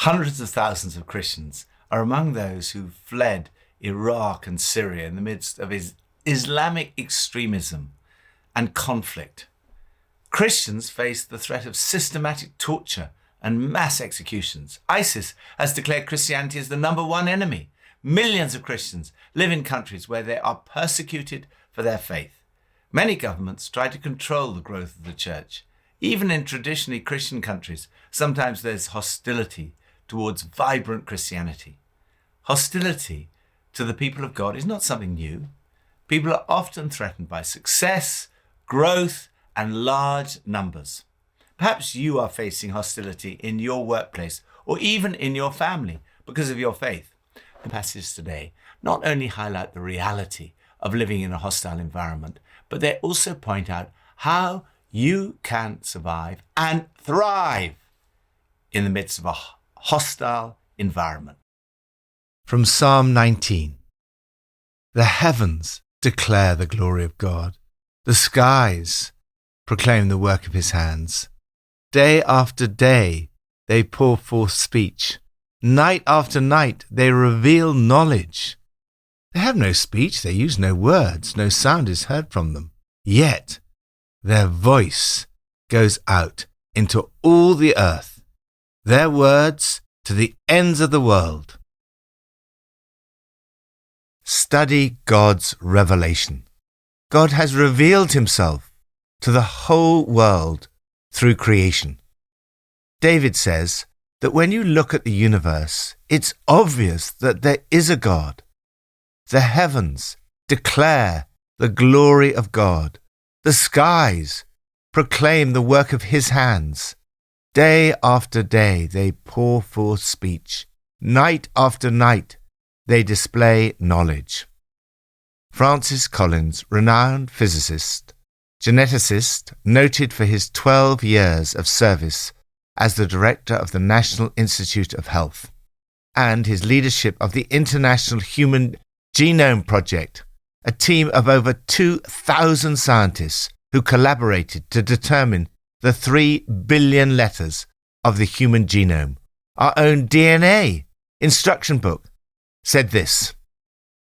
Hundreds of thousands of Christians are among those who fled Iraq and Syria in the midst of Islamic extremism and conflict. Christians face the threat of systematic torture and mass executions. ISIS has declared Christianity as the number one enemy. Millions of Christians live in countries where they are persecuted for their faith. Many governments try to control the growth of the church. Even in traditionally Christian countries, sometimes there's hostility towards vibrant Christianity. Hostility to the people of God is not something new. People are often threatened by success, growth, and large numbers. Perhaps you are facing hostility in your workplace or even in your family because of your faith. The passages today not only highlight the reality of living in a hostile environment, but they also point out how you can survive and thrive in the midst of a hostile environment. From Psalm 19. The heavens declare the glory of God. The skies proclaim the work of his hands. Day after day they pour forth speech. Night after night they reveal knowledge. They have no speech, they use no words, no sound is heard from them. Yet their voice goes out into all the earth, their words to the ends of the world. Study God's revelation. God has revealed himself to the whole world through creation. David says that when you look at the universe, it's obvious that there is a God. The heavens declare the glory of God. The skies proclaim the work of his hands. Day after day they pour forth speech. Night after night they display knowledge. Francis Collins, renowned physicist, geneticist, noted for his 12 years of service as the director of the National Institute of Health and his leadership of the International Human Genome Project, a team of over 2,000 scientists who collaborated to determine the 3 billion letters of the human genome. Our own DNA instruction book said this: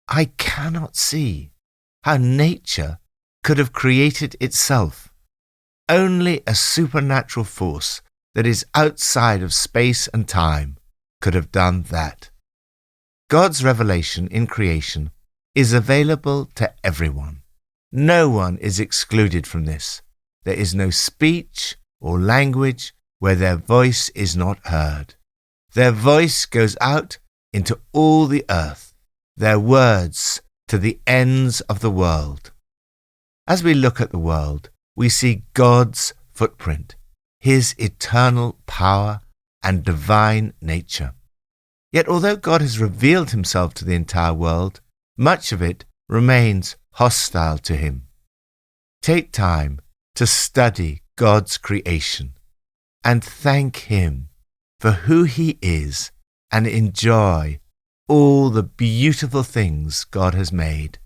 I cannot see how nature could have created itself. Only a supernatural force that is outside of space and time could have done that. God's revelation in creation is available to everyone. No one is excluded from this. There is no speech or language where their voice is not heard. Their voice goes out into all the earth, their words to the ends of the world. As we look at the world, we see God's footprint, his eternal power and divine nature. Yet although God has revealed himself to the entire world, much of it remains hostile to him. Take time to study God's creation and thank him for who he is and enjoy all the beautiful things God has made.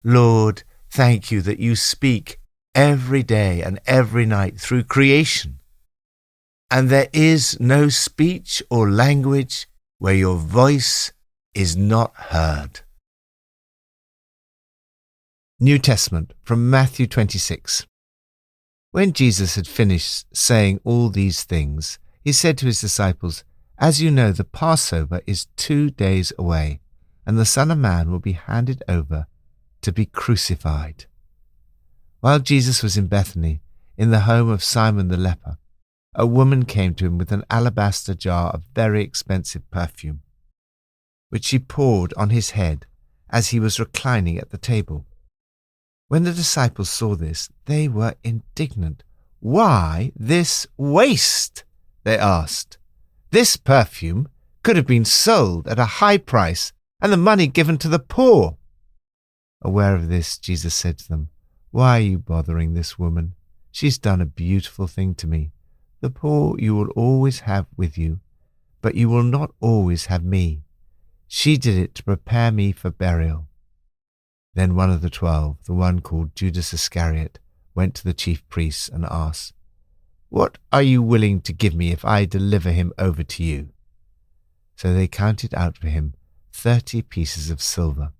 Lord, thank you that you speak every day and every night through creation, and there is no speech or language where your voice is not heard. New Testament from Matthew 26. When Jesus had finished saying all these things, he said to his disciples, As you know, the Passover is 2 days away, and the Son of Man will be handed over to be crucified. While Jesus was in Bethany, in the home of Simon the leper, a woman came to him with an alabaster jar of very expensive perfume, which she poured on his head as he was reclining at the table. When the disciples saw this, they were indignant. Why this waste? They asked. This perfume could have been sold at a high price and the money given to the poor. Aware of this, Jesus said to them, Why are you bothering this woman? She's done a beautiful thing to me. The poor you will always have with you, but you will not always have me. She did it to prepare me for burial. Then one of the 12, the one called Judas Iscariot, went to the chief priests and asked, What are you willing to give me if I deliver him over to you? So they counted out for him 30 pieces of silver.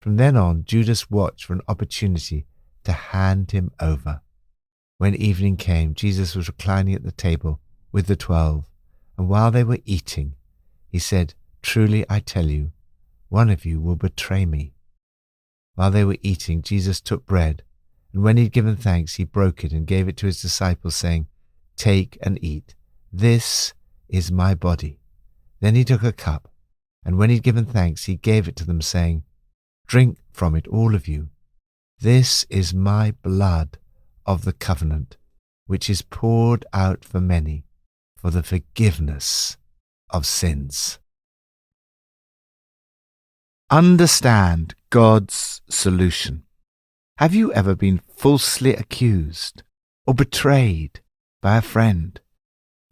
From then on, Judas watched for an opportunity to hand him over. When evening came, Jesus was reclining at the table with the 12, and while they were eating, he said, "Truly I tell you, one of you will betray me." While they were eating, Jesus took bread, and when he had given thanks, he broke it and gave it to his disciples, saying, "Take and eat. This is my body." Then he took a cup, and when he had given thanks, he gave it to them, saying, "Drink from it, all of you. This is my blood of the covenant, which is poured out for many for the forgiveness of sins." Understand God's solution. Have you ever been falsely accused or betrayed by a friend?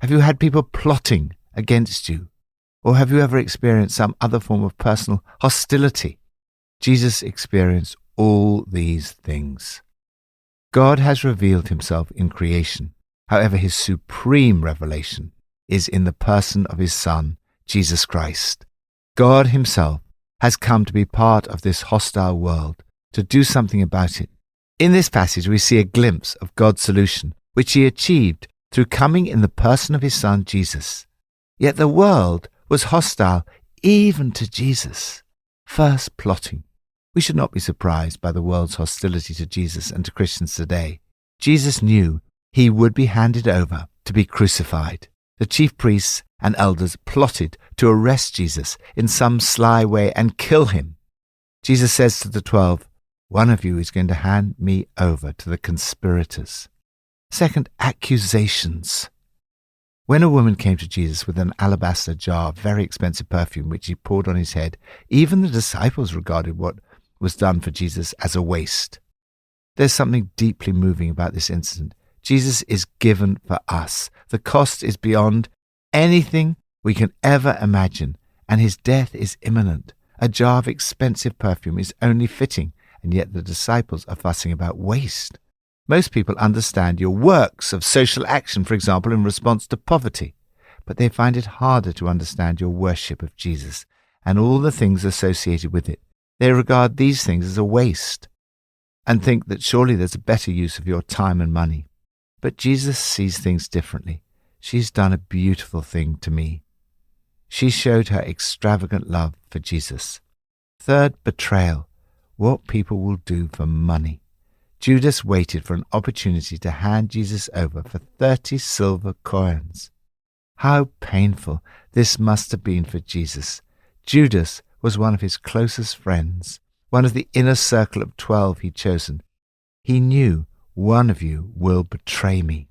Have you had people plotting against you? Or have you ever experienced some other form of personal hostility? Jesus experienced all these things. God has revealed himself in creation. However, his supreme revelation is in the person of his Son, Jesus Christ. God himself has come to be part of this hostile world, to do something about it. In this passage, we see a glimpse of God's solution, which he achieved through coming in the person of his Son, Jesus. Yet the world was hostile even to Jesus, first plotting. We should not be surprised by the world's hostility to Jesus and to Christians today. Jesus knew he would be handed over to be crucified. The chief priests and elders plotted to arrest Jesus in some sly way and kill him. Jesus says to the 12, "One of you is going to hand me over to the conspirators." Second, accusations. When a woman came to Jesus with an alabaster jar of very expensive perfume which he poured on his head, even the disciples regarded what was done for Jesus as a waste. There's something deeply moving about this incident. Jesus is given for us. The cost is beyond anything we can ever imagine, and his death is imminent. A jar of expensive perfume is only fitting, and yet the disciples are fussing about waste. Most people understand your works of social action, for example, in response to poverty, but they find it harder to understand your worship of Jesus and all the things associated with it. They regard these things as a waste and think that surely there's a better use of your time and money. But Jesus sees things differently. She's done a beautiful thing to me. She showed her extravagant love for Jesus. Third, betrayal. What people will do for money. Judas waited for an opportunity to hand Jesus over for 30 silver coins. How painful this must have been for Jesus. Judas was one of his closest friends, one of the inner circle of 12 he'd chosen. He knew, "One of you will betray me."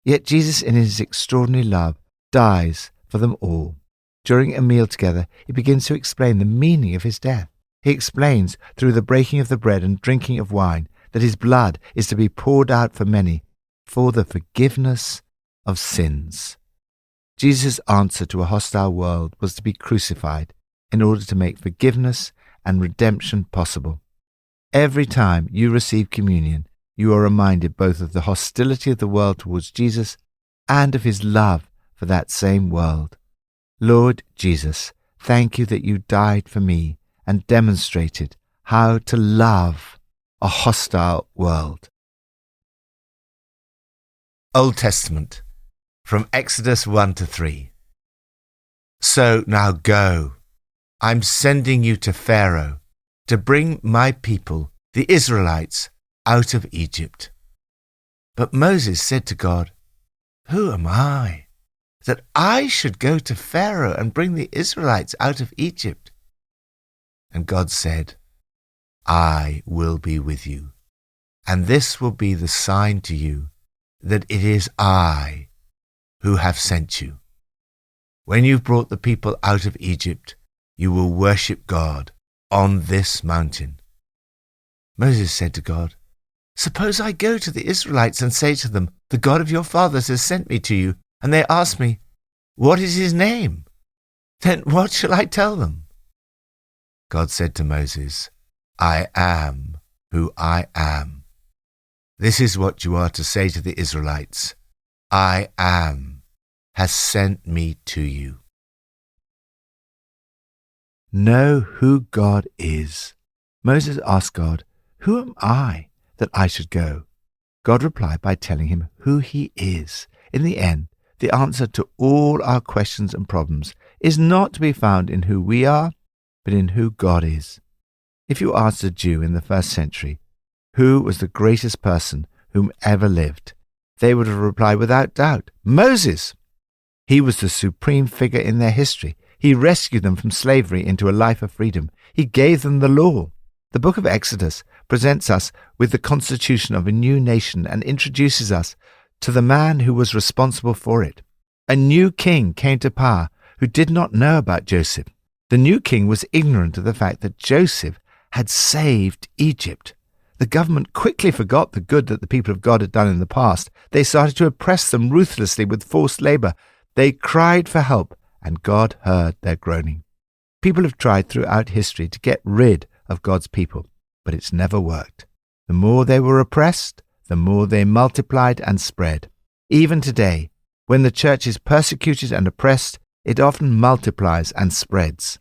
Yet Jesus, in his extraordinary love, dies for them all. During a meal together, he begins to explain the meaning of his death. He explains, through the breaking of the bread and drinking of wine, that his blood is to be poured out for many, for the forgiveness of sins. Jesus' answer to a hostile world was to be crucified in order to make forgiveness and redemption possible. Every time you receive communion, you are reminded both of the hostility of the world towards Jesus and of his love for that same world. Lord Jesus, thank you that you died for me and demonstrated how to love a hostile world. Old Testament, from Exodus 1-3. So now go. I'm sending you to Pharaoh to bring my people, the Israelites, out of Egypt. But Moses said to God, "Who am I, that I should go to Pharaoh and bring the Israelites out of Egypt?" And God said, "I will be with you, and this will be the sign to you that it is I who have sent you. When you've brought the people out of Egypt, you will worship God on this mountain." Moses said to God, "Suppose I go to the Israelites and say to them, 'The God of your fathers has sent me to you,' and they ask me, 'What is his name?' Then what shall I tell them?" God said to Moses, "I am who I am. This is what you are to say to the Israelites. I am has sent me to you." know who God is. Moses asked God, "Who am I that I should go?" God replied by telling him who he is. In the end, the answer to all our questions and problems is not to be found in who we are, but in who God is. If you asked a Jew in the 1st century who was the greatest person whom ever lived, they would have replied without doubt, Moses. He was the supreme figure in their history. He rescued them from slavery into a life of freedom. He gave them the law. The book of Exodus presents us with the constitution of a new nation and introduces us to the man who was responsible for it. A new king came to power who did not know about Joseph. The new king was ignorant of the fact that Joseph had saved Egypt. The government quickly forgot the good that the people of God had done in the past. They started to oppress them ruthlessly with forced labor. They cried for help, and God heard their groaning. People have tried throughout history to get rid of God's people, but it's never worked. The more they were oppressed, the more they multiplied and spread. Even today, when the church is persecuted and oppressed, it often multiplies and spreads.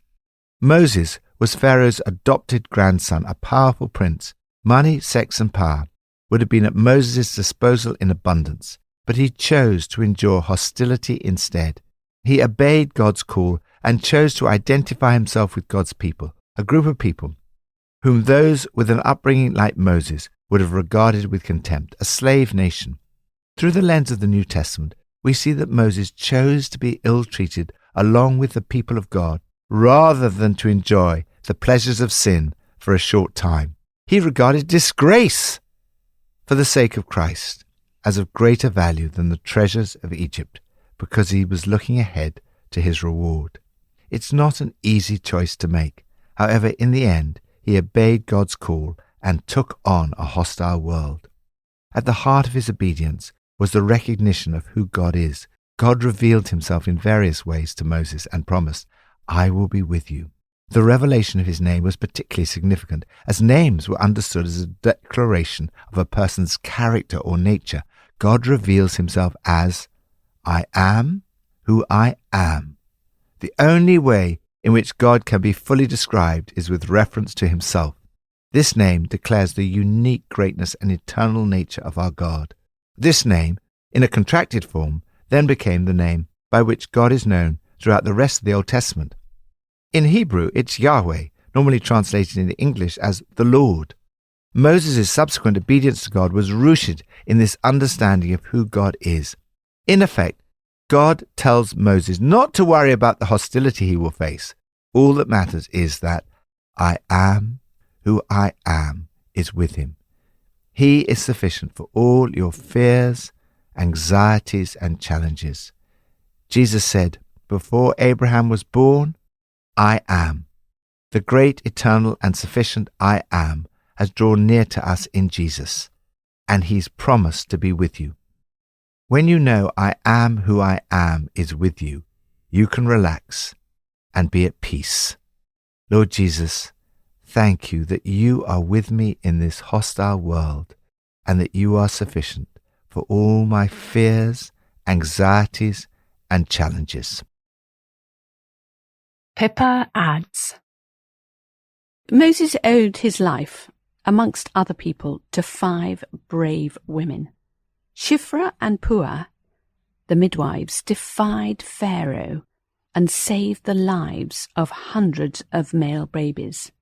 Moses was Pharaoh's adopted grandson, a powerful prince. Money, sex, and power would have been at Moses' disposal in abundance, but he chose to endure hostility instead. He obeyed God's call and chose to identify himself with God's people, a group of people whom those with an upbringing like Moses would have regarded with contempt, a slave nation. Through the lens of the New Testament, we see that Moses chose to be ill-treated along with the people of God rather than to enjoy the pleasures of sin for a short time. He regarded disgrace for the sake of Christ as of greater value than the treasures of Egypt because he was looking ahead to his reward. It's not an easy choice to make. However, in the end, he obeyed God's call and took on a hostile world. At the heart of his obedience was the recognition of who God is. God revealed himself in various ways to Moses and promised, "I will be with you." The revelation of his name was particularly significant, as names were understood as a declaration of a person's character or nature. God reveals himself as, "I am who I am." The only way in which God can be fully described is with reference to himself. This name declares the unique greatness and eternal nature of our God. This name, in a contracted form, then became the name by which God is known throughout the rest of the Old Testament. In Hebrew, it's Yahweh, normally translated in English as the Lord. Moses' subsequent obedience to God was rooted in this understanding of who God is. In effect, God tells Moses not to worry about the hostility he will face. All that matters is that I am who I am is with him. He is sufficient for all your fears, anxieties, and challenges. Jesus said, "Before Abraham was born, I am." The great, eternal, and sufficient I am has drawn near to us in Jesus, and he's promised to be with you. When you know I am who I am is with you, you can relax and be at peace. Lord Jesus, thank you that you are with me in this hostile world and that you are sufficient for all my fears, anxieties, and challenges. Pippa adds, Moses owed his life, amongst other people, to 5 brave women. Shiphrah and Puah, the midwives, defied Pharaoh and saved the lives of hundreds of male babies.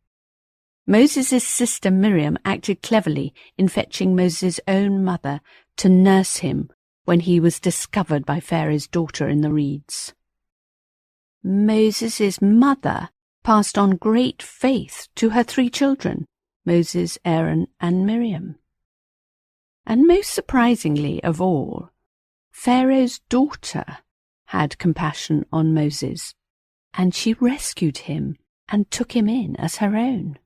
Moses' sister Miriam acted cleverly in fetching Moses' own mother to nurse him when he was discovered by Pharaoh's daughter in the reeds. Moses' mother passed on great faith to her 3 children, Moses, Aaron, and Miriam. And most surprisingly of all, Pharaoh's daughter had compassion on Moses, and she rescued him and took him in as her own.